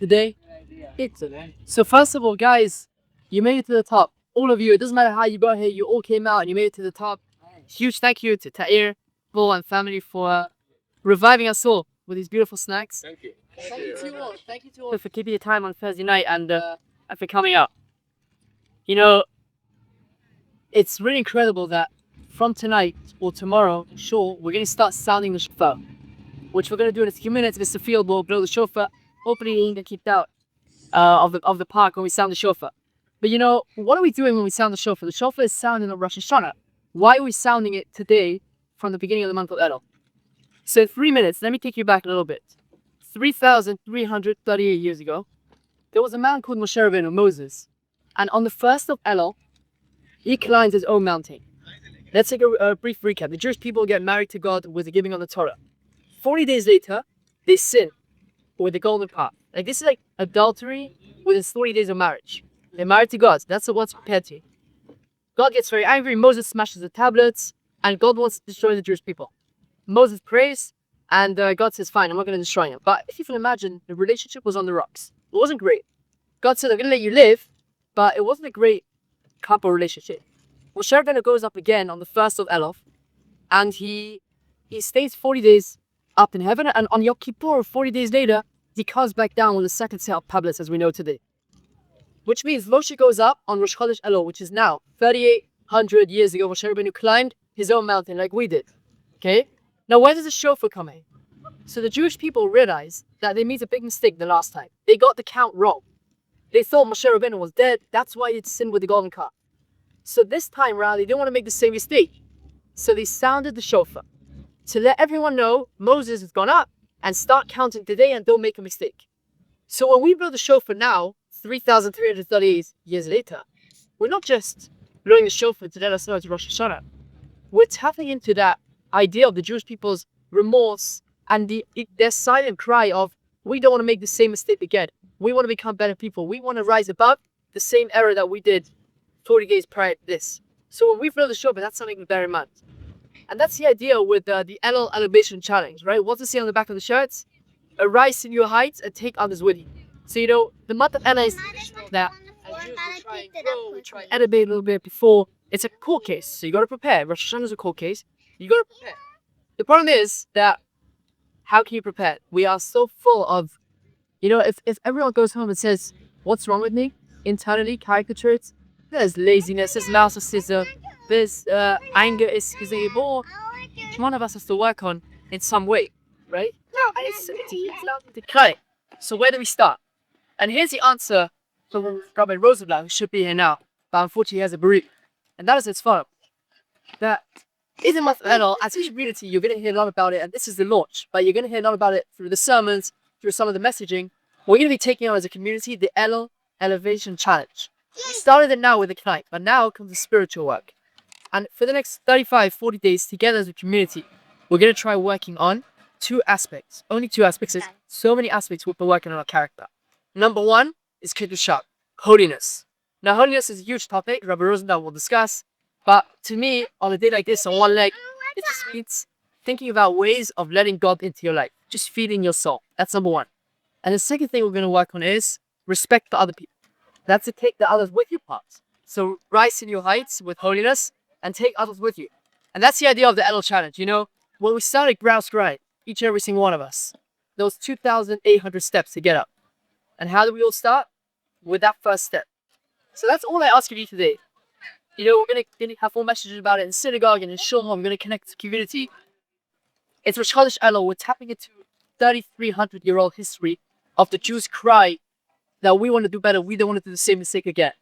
today. So first of all, guys, you made it to the top. All of you, it doesn't matter how you got here, you all came out and you made it to the top. Huge thank you to Tair, Paul, and family for reviving us all with these beautiful snacks. Thank you. Thank you to you all. Thank you to all for keeping your time on Thursday night and for coming out. You know, it's really incredible that from tonight or tomorrow, sure, we're going to start sounding the shofar, which we're going to do in a few minutes. Mr. Field will blow the shofar. Hopefully, he get kicked out of the park when we sound the shofar. But you know, what are we doing when we sound the shofar? The shofar is sounding on Rosh Hashanah. Why are we sounding it today from the beginning of the month of Elul? So in 3 minutes, let me take you back a little bit. 3,338 years ago, there was a man called Moshe Rabbeinu, Moses. And on the 1st of Elul, he climbs his own mountain. Let's take a brief recap. The Jewish people get married to God with the giving of the Torah. 40 days later, they sin with the golden path. Like this is like adultery within 40 days of marriage. They're married to God. That's what's compared to. God gets very angry. Moses smashes the tablets, and God wants to destroy the Jewish people. Moses prays, and God says, "Fine, I'm not going to destroy him." But if you can imagine, the relationship was on the rocks. It wasn't great. God said, "I'm going to let you live," but it wasn't a great couple relationship. Moshe Rabbeinu goes up again on the 1st of Elul, and he stays 40 days up in heaven, and on Yom Kippur, 40 days later, he comes back down with the second set of tablets as we know today. Which means Moshe goes up on Rosh Chodesh Elul, which is now 3,800 years ago. Moshe Rabbeinu climbed his own mountain like we did. Okay? Now where does the shofar come in? So the Jewish people realized that they made a big mistake the last time. They got the count wrong. They thought Moshe Rabbeinu was dead. That's why they sinned with the golden calf. So this time around, they didn't want to make the same mistake. So they sounded the shofar to let everyone know Moses has gone up and start counting today and don't make a mistake. So when we blow the shofar now, 3,338 years later, we're not just blowing the shofar to let us know it's Rosh Hashanah. We're tapping into that idea of the Jewish people's remorse and their silent cry of, we don't want to make the same mistake again. We want to become better people. We want to rise above the same error that we did 40 days prior to this. So when we blow the shofar, that's something to bear in mind. And that's the idea with the Elul Elevation Challenge, right? What's it say on the back of the shirts? Arise in your heights and take others with you. So, you know, the month of Elul is that we try and elevate a little bit before. It's a court case, so you got to prepare. Rosh Hashanah is a court case. You got to prepare. The problem is that how can you prepare? We are so full of, you know, if everyone goes home and says, what's wrong with me? Internally, caricatures. There's laziness, there's narcissism, there's anger, is more. Each one of us has to work on in some way, right? And it's decline. So where do we start? And here's the answer from Rabbi Rosenblatt, who should be here now, but unfortunately he has a bereavement. And that is as follows. That in the month of Elul, as a community, you're going to hear a lot about it, and this is the launch, but you're going to hear a lot about it through the sermons, through some of the messaging. We're going to be taking on as a community the Elul Elevation Challenge. We started it now with the knife, but now comes the spiritual work. And for the next 35, 40 days, together as a community, we're going to try working on 2 aspects. Only 2 aspects. There's so many aspects we've been working on our character. Number 1 is Kedusha, holiness. Now, holiness is a huge topic Rabbi Rosendahl will discuss. But to me, on a day like this, on one leg, it just means thinking about ways of letting God into your life. Just feeding your soul. That's number 1. And the second thing we're going to work on is respect for other people. That's to take the others with you part. So rise in your heights with holiness and take others with you. And that's the idea of the Elul Challenge. You know, when we started Grouse, each and every single one of us, those 2,800 steps to get up. And how do we all start? With that first step. So that's all I ask of you today. You know, we're going to have more messages about it in synagogue and in shul. I'm going to connect to the community. It's Rosh Chodesh Elul. We're tapping into 3,300-year-old history of the Jews' cry that we want to do better. We don't want to do the same mistake again.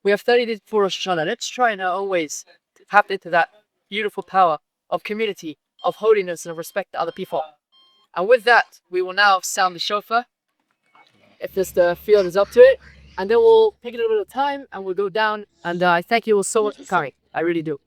We have 30 days before Rosh Hashanah. Let's try in our own ways to tap into that beautiful power of community, of holiness, and of respect to other people. And with that, we will now sound the shofar, if the field is up to it. And then we'll take a little bit of time and we'll go down. And I thank you all so much for coming. I really do.